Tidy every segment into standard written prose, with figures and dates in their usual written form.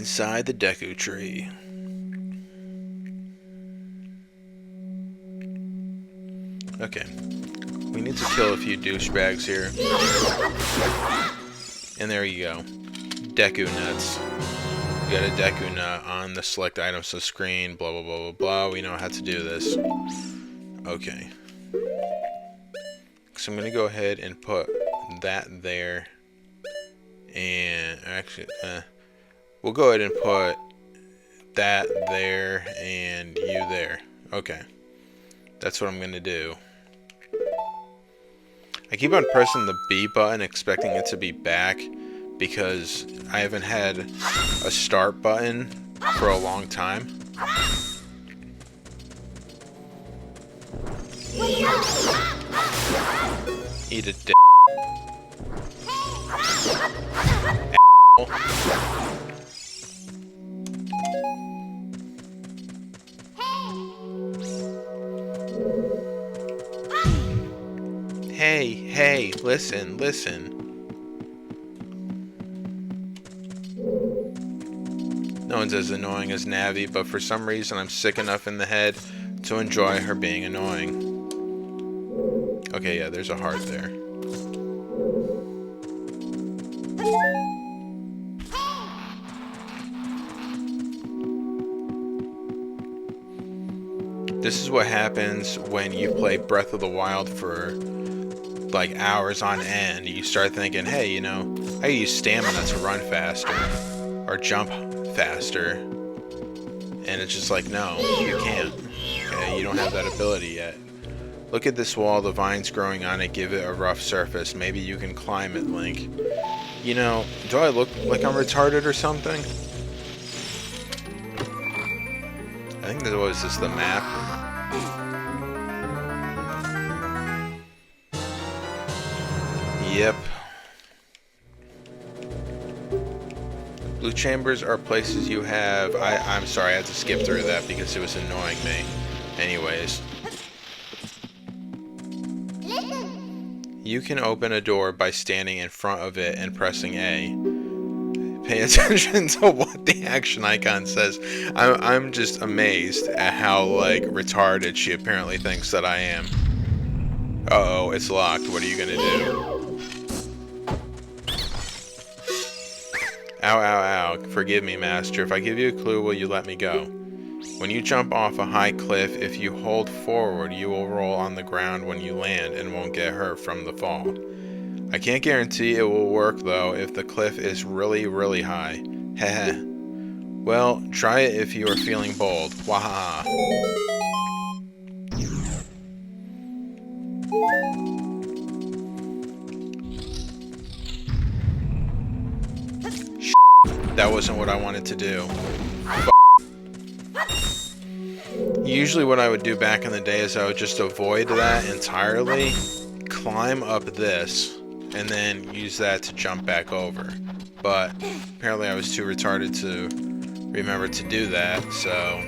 Inside the Deku tree. Okay. We need to kill a few douchebags here. And there you go. Deku nuts. We got a Deku nut on the select items to screen. Blah, blah, blah, blah, blah. We know how to do this. Okay. So I'm going to go ahead and put that there. And actually, we'll go ahead and put that there and you there. Okay. That's what I'm going to do. I keep on pressing the B button expecting it to be back because I haven't had a start button for a long time. Eat a dick. Hey, listen. No one's as annoying as Navi, but for some reason I'm sick enough in the head to enjoy her being annoying. Okay, yeah, there's a heart there. This is what happens when you play Breath of the Wild for like hours on end. You start thinking, hey, you know, I use stamina to run faster or jump faster, and it's just like, no, you can't. Okay, you don't have that ability yet. Look at this wall, the vines growing on it give it a rough surface. Maybe you can climb it, Link. You know, do I look like I'm retarded or something? I think that was just the map. Yep. Blue chambers are places you have... I'm sorry, I had to skip through that because it was annoying me. Anyways. You can open a door by standing in front of it and pressing A. Pay attention to what the action icon says. I'm just amazed at how, like, retarded she apparently thinks that I am. Uh-oh, it's locked. What are you gonna do? Ow, ow, ow. Forgive me, master. If I give you a clue, will you let me go? When you jump off a high cliff, if you hold forward, you will roll on the ground when you land and won't get hurt from the fall. I can't guarantee it will work, though, if the cliff is really, really high. Heh. Well, try it if you are feeling bold. Wahaha. That wasn't what I wanted to do. Usually what I would do back in the day is I would just avoid that entirely, climb up this, and then use that to jump back over. But apparently I was too retarded to remember to do that, so...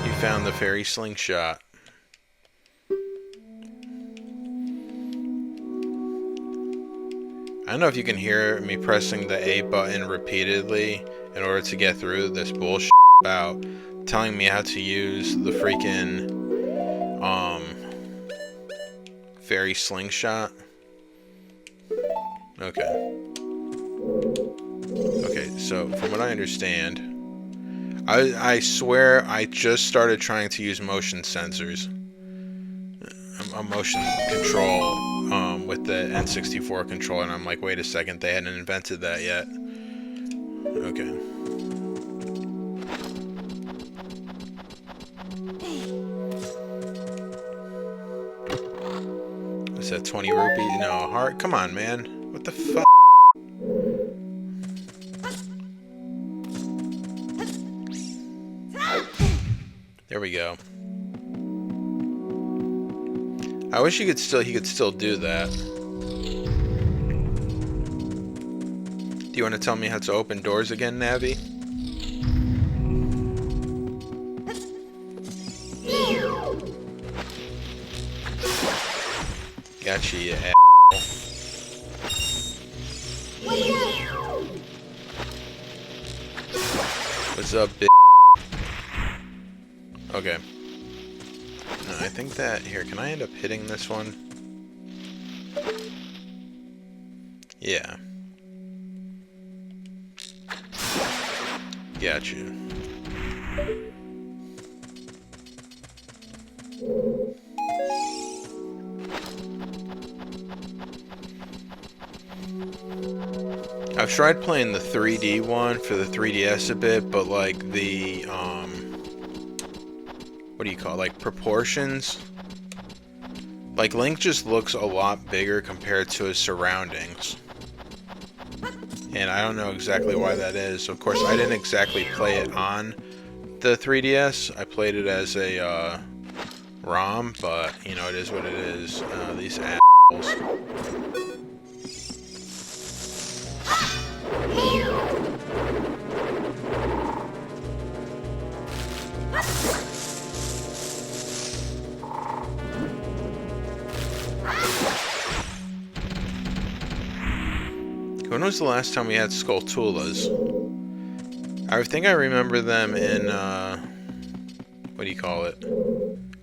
You found the fairy slingshot. I don't know if you can hear me pressing the A button repeatedly in order to get through this bullshit about telling me how to use the freaking fairy slingshot. Okay. Okay, so from what I understand, I swear I just started trying to use motion sensors. A motion control with the N64 controller, and I'm like, wait a second, they hadn't invented that yet. Okay. Is that 20 rupees? No, a heart? Come on, man. What the fuck? There we go. I wish he could still do that. Do you want to tell me how to open doors again, Navi? Gotcha, you asshole. What's up, bitch? Okay. No, I think that... Here, can I end up hitting this one? Yeah. Got you. I've tried playing the 3D one for the 3DS a bit, but like the, what do you call it? Like proportions? Like Link just looks a lot bigger compared to his surroundings. And I don't know exactly why that is. Of course, I didn't exactly play it on the 3DS. I played it as a, ROM, but, you know, it is what it is. These assholes. When was the last time we had Skulltulas? I think I remember them in, what do you call it?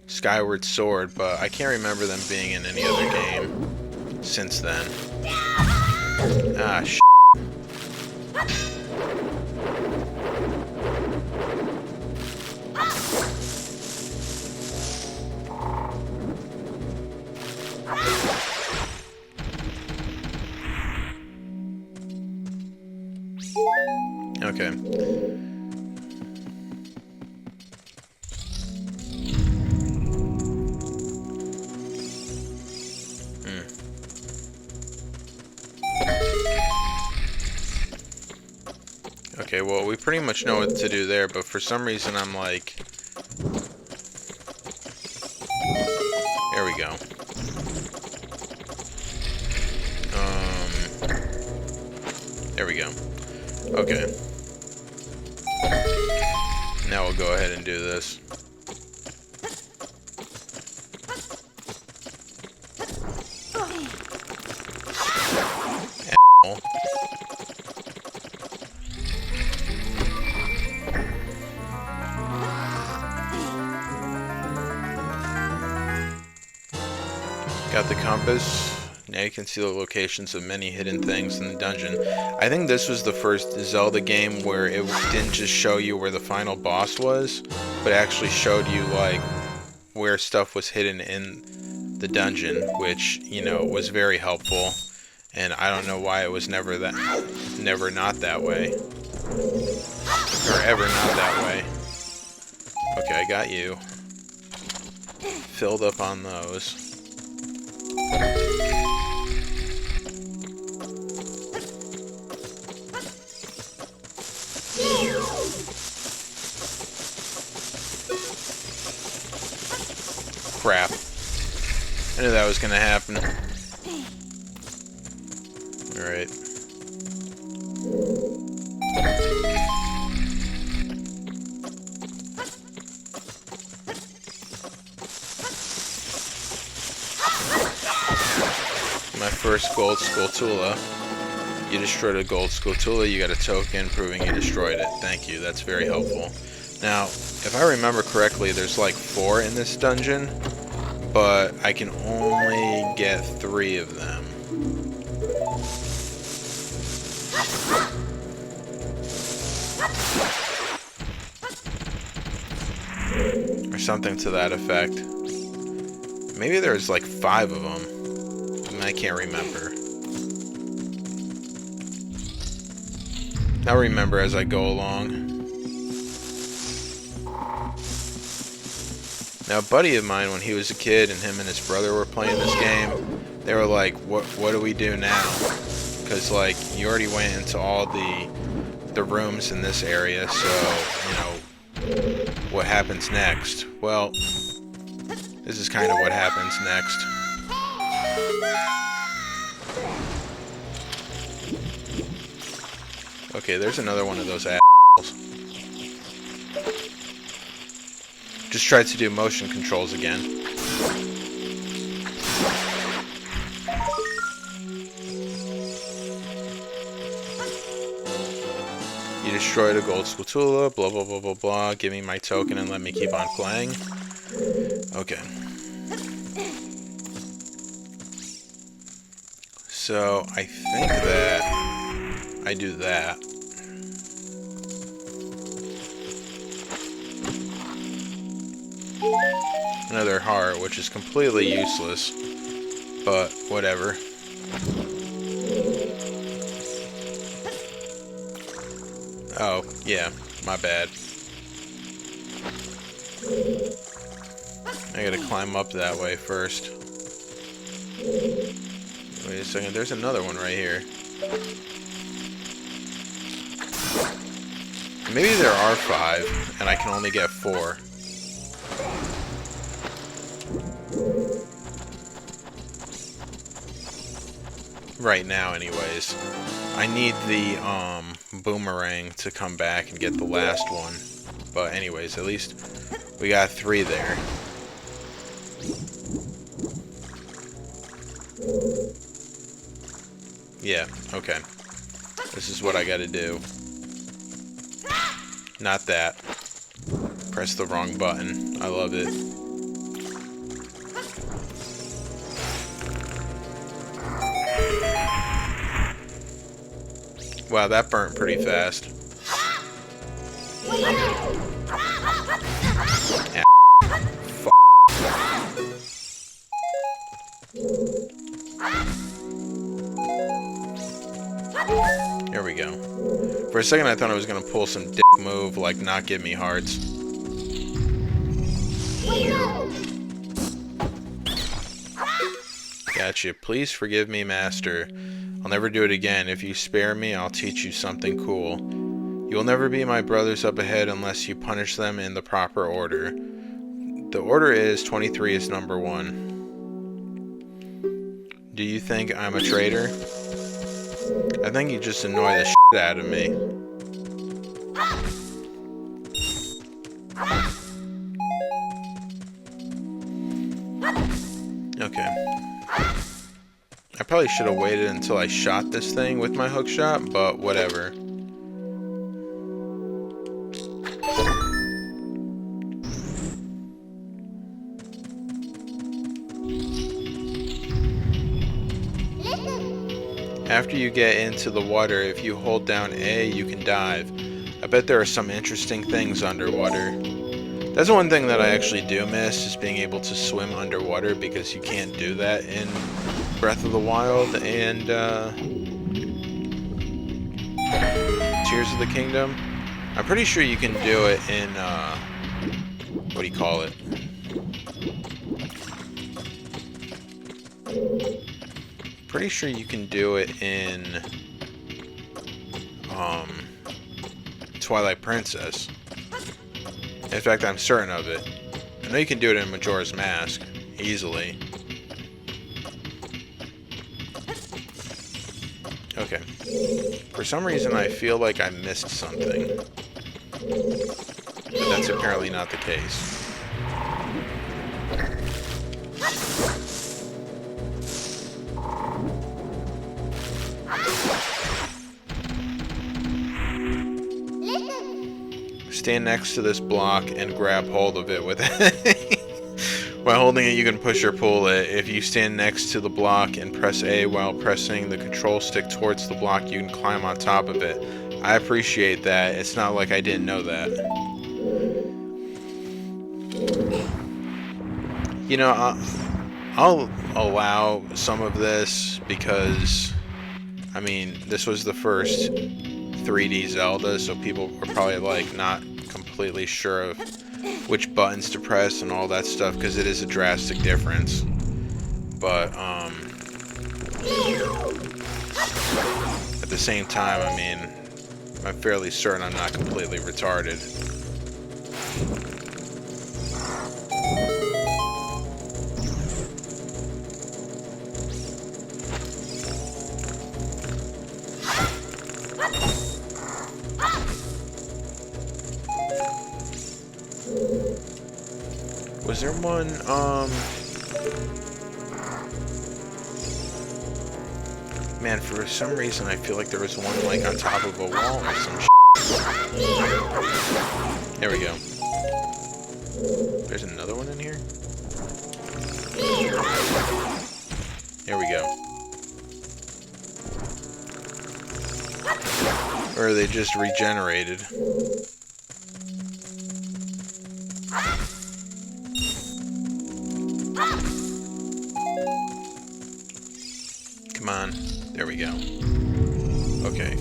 Skyward Sword, but I can't remember them being in any other game since then. Ah, shit. Okay. Okay, well, we pretty much know what to do there, but for some reason I'm like... There we go. There we go. Okay. Now we'll go ahead and do this. Asshole. Got the compass. Now you can see the locations of many hidden things in the dungeon. I think this was the first Zelda game where it didn't just show you where the final boss was, but actually showed you like where stuff was hidden in the dungeon, which, you know, was very helpful. And I don't know why it was never not that way. Or ever not that way. Okay, I got you. Filled up on those. Crap. I knew that was gonna happen. Alright. My first gold Skulltula. You destroyed a gold Skulltula, you got a token proving you destroyed it. Thank you, that's very helpful. Now, if I remember correctly, there's like 4 in this dungeon, but I can only get 3 of them. Or something to that effect. Maybe there's like 5 of them. I can't remember. I'll remember as I go along. Now, a buddy of mine, when he was a kid and him and his brother were playing this game, they were like, what do we do now? Because, like, you already went into all the rooms in this area, so, you know, what happens next? Well, this is kind of what happens next. Okay, there's another one of those assholes. Just tried to do motion controls again. destroyed a gold spatula, blah blah blah blah blah, give me my token and let me keep on playing. Okay. So, I think that I do that. Another heart, which is completely useless, but whatever. Oh, yeah, my bad. I gotta climb up that way first. Wait a second, there's another one right here. Maybe there are 5, and I can only get 4. Right now, anyways. I need the, boomerang to come back and get the last one. But anyways, at least we got 3 there. Yeah, okay. This is what I gotta do. Not that. Press the wrong button. I love it. Wow, that burnt pretty fast. Ah, fuck. Here we go. For a second I thought I was gonna pull some dick move, like not give me hearts. Gotcha. Please forgive me, Master. I'll never do it again. If you spare me, I'll teach you something cool. You will never be my brothers up ahead unless you punish them in the proper order. The order is 23 is number 1. Do you think I'm a traitor? I think you just annoy the shit out of me. Okay. I probably should have waited until I shot this thing with my hook shot, but whatever. After you get into the water, if you hold down A, you can dive. I bet there are some interesting things underwater. That's one thing that I actually do miss, is being able to swim underwater, because you can't do that in Breath of the Wild and Tears of the Kingdom. I'm pretty sure you can do it in, what do you call it? Pretty sure you can do it in, Twilight Princess. In fact, I'm certain of it. I know you can do it in Majora's Mask, easily. Okay. For some reason, I feel like I missed something. But that's apparently not the case. Stand next to this block and grab hold of it with it. While holding it, you can push or pull it. If you stand next to the block and press A while pressing the control stick towards the block, you can climb on top of it. I appreciate that. It's not like I didn't know that. You know, I'll allow some of this because, I mean, this was the first 3D Zelda, so people were probably like not completely sure of which buttons to press and all that stuff, because it is a drastic difference. But at the same time, I mean, I'm fairly certain I'm not completely retarded. Was there one, man, for some reason I feel like there was one, like, on top of a wall or some shit. There we go. There's another one in here? There we go. Or they just regenerated. Come on. There we go. Okay.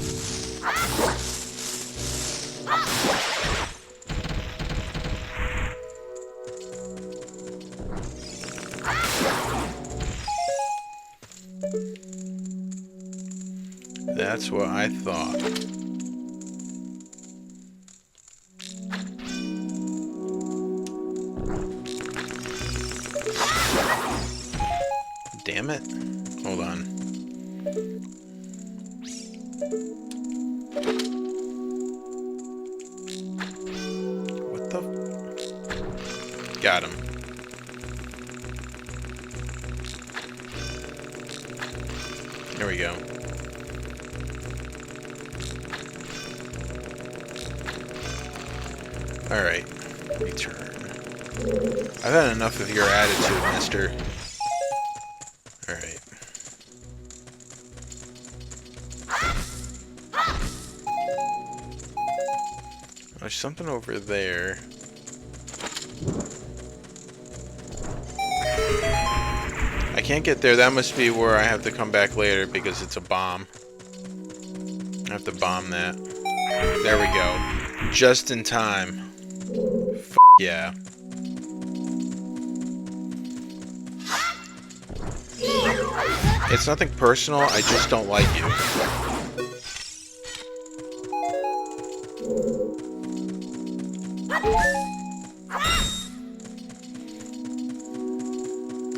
That's what I thought. Damn it. Hold on. What the? Got him. There we go. Alright. Return. I've had enough of your attitude, mister. Alright. There's something over there. I can't get there. That must be where I have to come back later because it's a bomb. I have to bomb that. There we go. Just in time. F yeah. It's nothing personal, I just don't like you.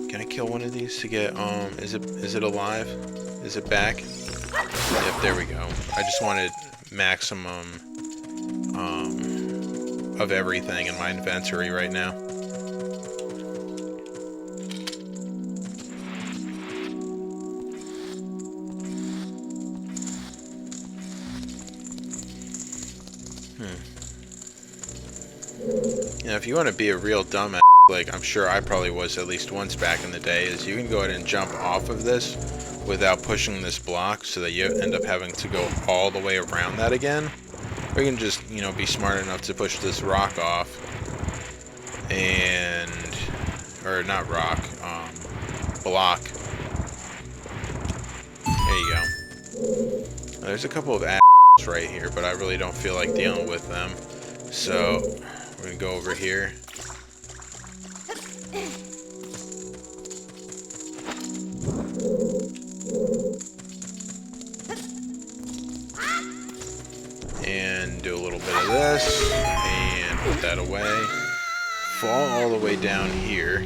Can I kill one of these to get, is it alive? Is it back? Yep, there we go. I just wanted maximum, of everything in my inventory right now. You know, if you want to be a real dumbass, like I'm sure I probably was at least once back in the day, is you can go ahead and jump off of this without pushing this block so that you end up having to go all the way around that again. Or you can just, you know, be smart enough to push this rock off and, or not rock, block. There you go. There's a couple of assholes right here, but I really don't feel like dealing with them. So, we're gonna go over here. And do a little bit of this, and put that away. Fall all the way down here.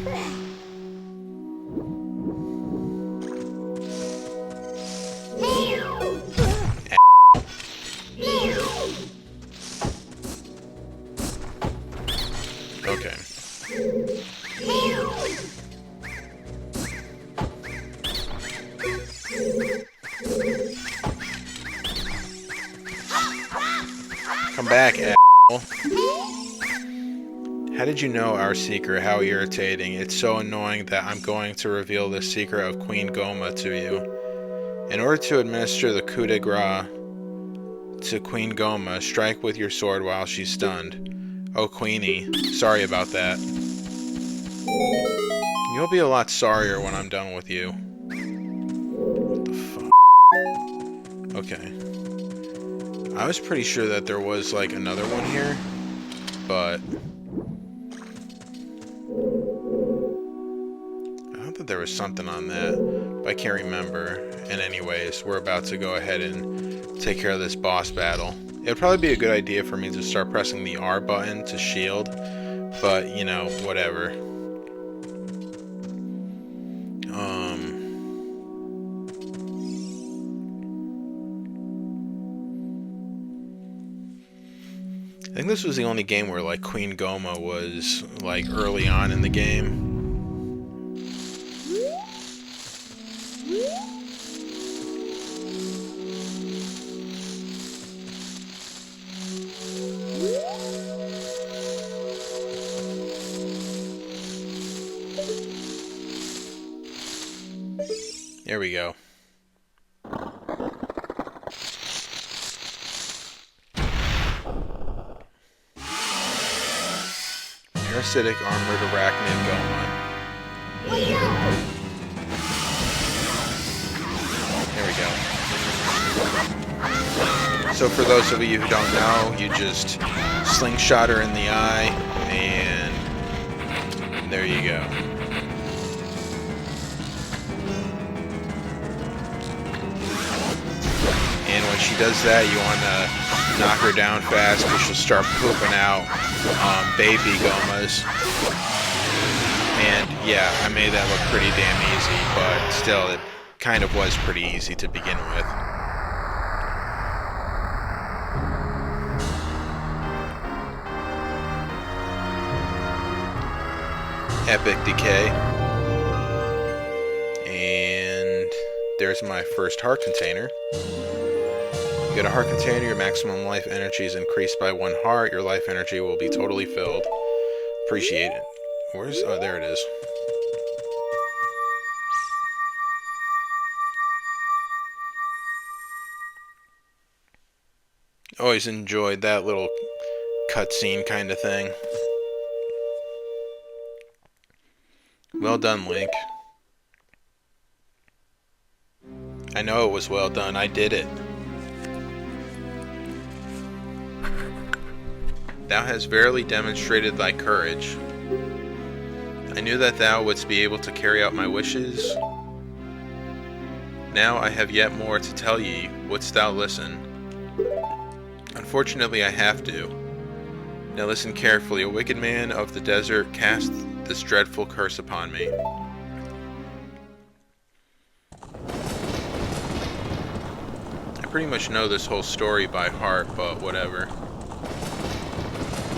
Okay. Come back, asshole. How did you know our secret? How irritating. It's so annoying that I'm going to reveal the secret of Queen Goma to you. In order to administer the coup de grace to Queen Goma, strike with your sword while she's stunned. Oh, Queenie. Sorry about that. You'll be a lot sorrier when I'm done with you. What the fuck? Okay. I was pretty sure that there was, like, another one here, but I thought that there was something on that, but I can't remember. And anyways, we're about to go ahead and take care of this boss battle. It would probably be a good idea for me to start pressing the R button to shield, but, you know, whatever. I think this was the only game where, like, Queen Goma was, like, early on in the game. There we go. Parasitic armored arachnid Goma. There we go. So for those of you who don't know, you just slingshot her in the eye, and there you go. And when she does that, you want to knock her down fast because she'll start pooping out baby Gomas. And yeah, I made that look pretty damn easy, but still, it kind of was pretty easy to begin with. Epic decay. And there's my first heart container. You get a heart container, your maximum life energy is increased by 1 heart. Your life energy will be totally filled. Appreciate it. Where's... oh, there it is. Always enjoyed that little cutscene kind of thing. Well done, Link. I know it was well done. I did it. Thou hast verily demonstrated thy courage. I knew that thou wouldst be able to carry out my wishes. Now I have yet more to tell ye. Wouldst thou listen? Unfortunately, I have to. Now listen carefully. A wicked man of the desert cast this dreadful curse upon me. I pretty much know this whole story by heart, but whatever.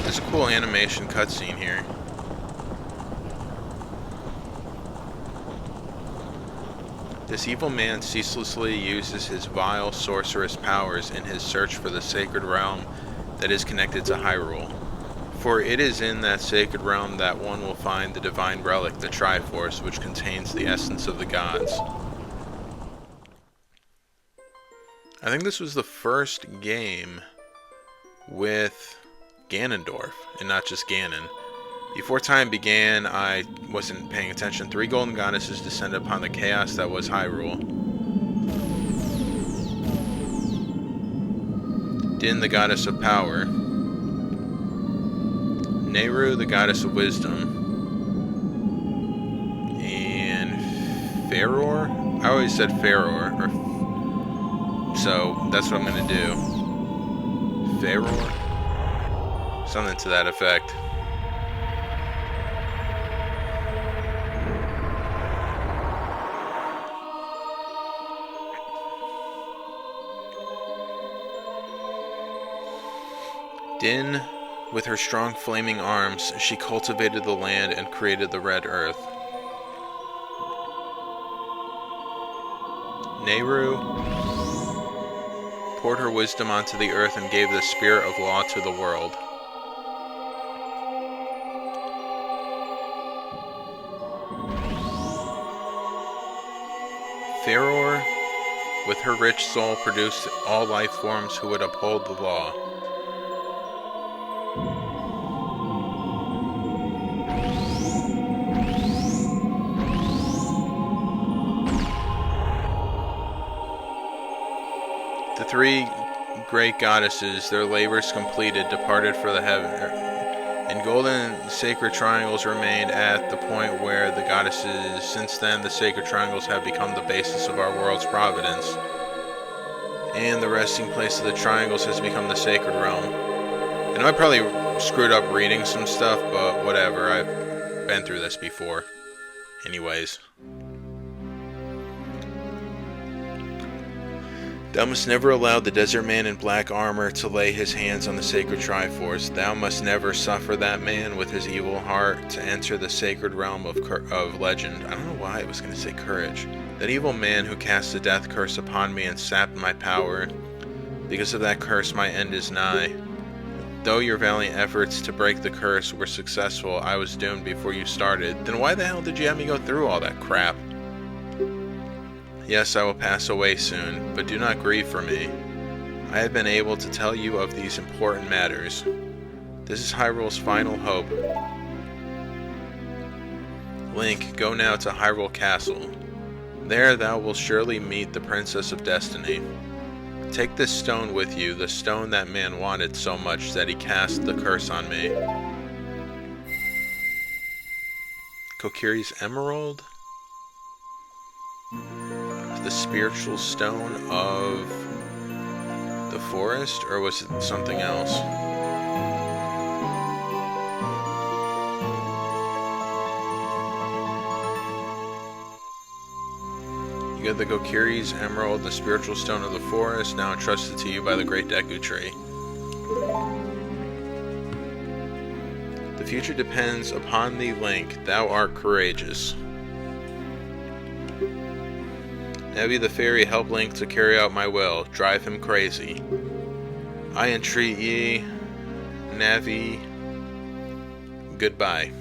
There's a cool animation cutscene here. This evil man ceaselessly uses his vile sorcerous powers in his search for the sacred realm that is connected to Hyrule. For it is in that sacred realm that one will find the divine relic, the Triforce, which contains the essence of the gods. I think this was the first game with Ganondorf, and not just Ganon. Before time began, I wasn't paying attention. 3 golden goddesses descended upon the chaos that was Hyrule. Din, the goddess of power. Nehru, the goddess of wisdom. And Faror? I always said Faror, so that's what I'm going to do. Faror? Something to that effect. Din, with her strong flaming arms, she cultivated the land and created the red earth. Nehru poured her wisdom onto the earth and gave the spirit of law to the world. Faror, with her rich soul, produced all life forms who would uphold the law. The 3 great goddesses, their labors completed, departed for the heaven, and golden sacred triangles remained at the point where the goddesses. Since then, the sacred triangles have become the basis of our world's providence, and the resting place of the triangles has become the sacred realm. I know I probably screwed up reading some stuff, but whatever, I've been through this before. Anyways. Thou must never allow the desert man in black armor to lay his hands on the sacred Triforce. Thou must never suffer that man with his evil heart to enter the sacred realm of legend. I don't know why I was going to say courage. That evil man who cast a death curse upon me and sapped my power. Because of that curse, my end is nigh. Though your valiant efforts to break the curse were successful, I was doomed before you started. Then why the hell did you have me go through all that crap? Yes, I will pass away soon, but do not grieve for me. I have been able to tell you of these important matters. This is Hyrule's final hope. Link, go now to Hyrule Castle. There thou wilt surely meet the Princess of Destiny. Take this stone with you, the stone that man wanted so much that he cast the curse on me. Kokiri's Emerald? The spiritual stone of the forest, or was it something else? You get the Kokiri's Emerald, the spiritual stone of the forest, now entrusted to you by the great Deku tree. The future depends upon thee, Link. Thou art courageous. Navi the fairy, help Link to carry out my will. Drive him crazy. I entreat ye, Navi. Goodbye.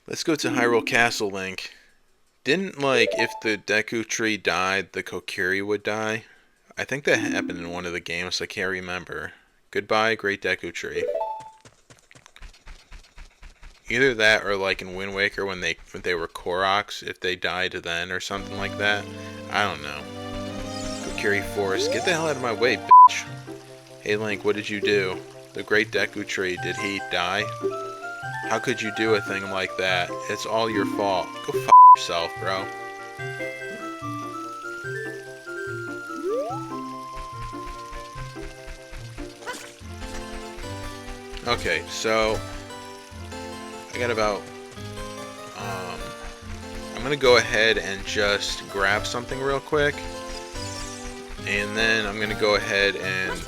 Let's go to Hyrule Castle, Link. Didn't, like, if the Deku tree died, the Kokiri would die? I think that happened in one of the games, I can't remember. Goodbye, great Deku tree. Either that or like in Wind Waker when they were Koroks, if they died then or something like that. I don't know. Kokiri Forest, get the hell out of my way, bitch. Hey Link, what did you do? The great Deku tree, did he die? How could you do a thing like that? It's all your fault. Go f*** yourself, bro. Okay, so I got about I'm gonna go ahead and just grab something real quick, and then I'm gonna go ahead and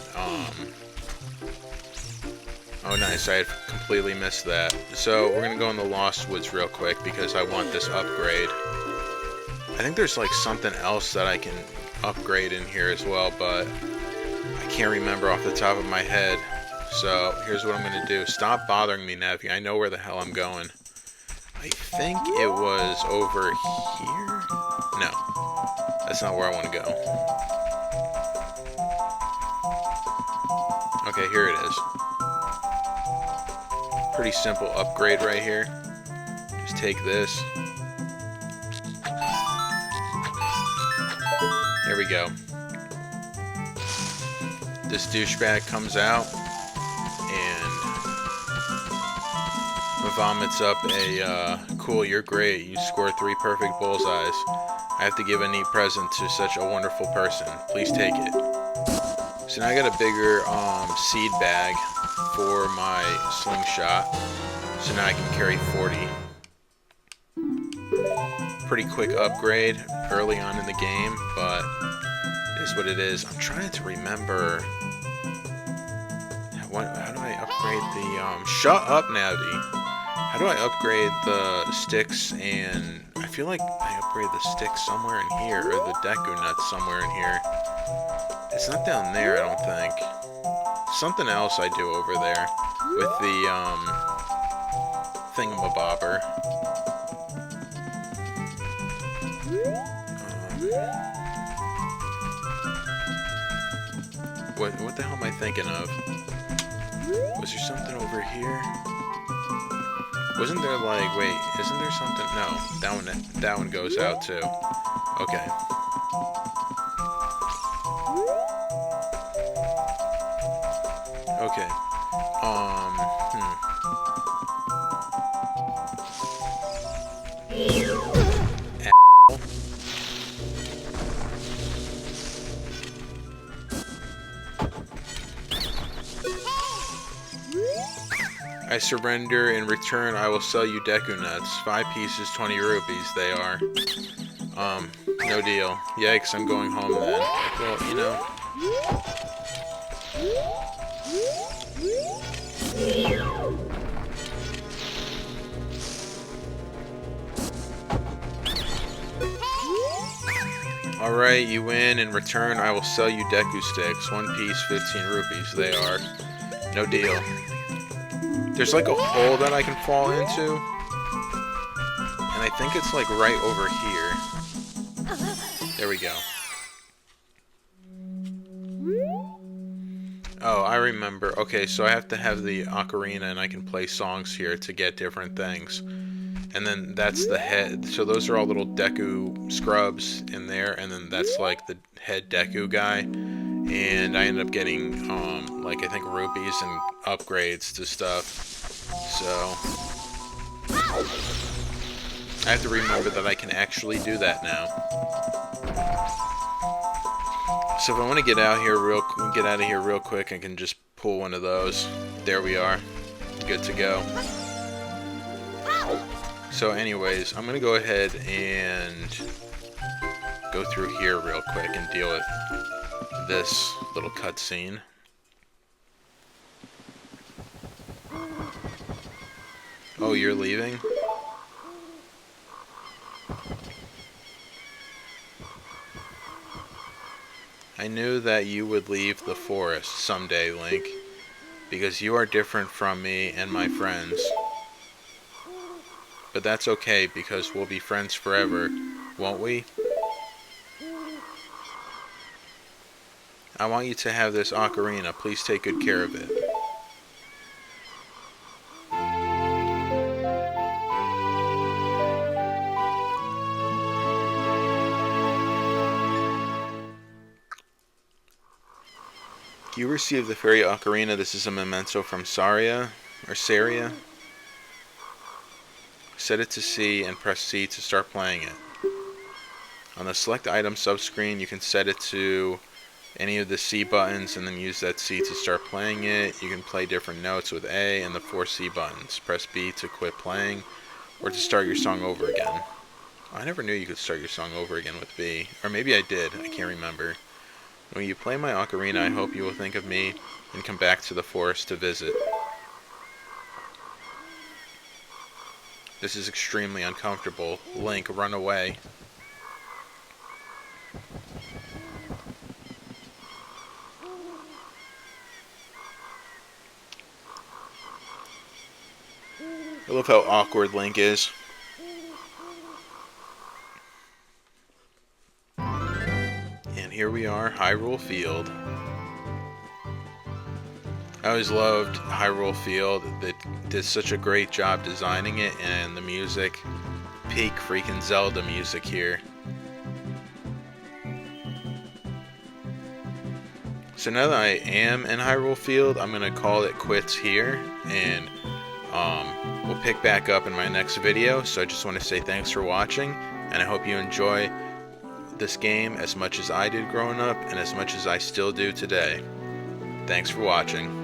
oh nice, I had completely missed that. So we're gonna go in the Lost Woods real quick because I want this upgrade. I think there's like something else that I can upgrade in here as well, but I can't remember off the top of my head. So here's what I'm gonna do. Stop bothering me, Navi. I know where the hell I'm going. I think it was over here? No, that's not where I want to go. Okay, here it is. Pretty simple upgrade right here. Just take this. There we go. This douchebag comes out and vomits up a, cool, you're great, you scored 3 perfect bullseyes. I have to give a neat present to such a wonderful person. Please take it. So now I got a bigger, seed bag for my slingshot. So now I can carry 40. Pretty quick upgrade early on in the game, but it is what it is. I'm trying to remember... How do I upgrade the, shut up, Navi! How do I upgrade the sticks and... I feel like I upgrade the sticks somewhere in here, or the Deku nuts somewhere in here. It's not down there, I don't think. Something else I do over there with the, thingamabobber. What the hell am I thinking of? Was there something over here? Wasn't there like, wait, isn't there something? No, that one goes out too. Okay. Okay. I surrender. In return, I will sell you Deku nuts. 5 pieces, 20 rupees, they are. No deal. Yikes, I'm going home then. Well, you know. Alright, you win. In return, I will sell you Deku sticks. One piece, 15 rupees. They are. No deal. There's like a hole that I can fall into. And I think it's like right over here. There we go. Oh, I remember. Okay, so I have to have the Ocarina and I can play songs here to get different things. And then that's the head. So those are all little Deku scrubs in there. And then that's like the head Deku guy. And I ended up getting, like I think rupees and upgrades to stuff. So I have to remember that I can actually do that now. So if I want to get out of here real quick, I can just pull one of those. There we are. Good to go. So anyways, I'm going to go ahead and go through here real quick and deal with this little cutscene. Oh, you're leaving? I knew that you would leave the forest someday, Link, because you are different from me and my friends. But that's okay, because we'll be friends forever, won't we? I want you to have this ocarina. Please take good care of it. You received the fairy ocarina. This is a memento from Saria. Set it to C and press C to start playing it. On the select item subscreen, you can set it to any of the C buttons and then use that C to start playing it. You can play different notes with A and the 4 C buttons. Press B to quit playing or to start your song over again. I never knew you could start your song over again with B. Or maybe I did. I can't remember. When you play my ocarina, I hope you will think of me and come back to the forest to visit. This is extremely uncomfortable. Link, run away. I love how awkward Link is. And here we are, Hyrule Field. I always loved Hyrule Field. They did such a great job designing it, and the music, peak freaking Zelda music here. So now that I am in Hyrule Field, I'm going to call it quits here, and we'll pick back up in my next video. So I just want to say thanks for watching, and I hope you enjoy this game as much as I did growing up, and as much as I still do today. Thanks for watching.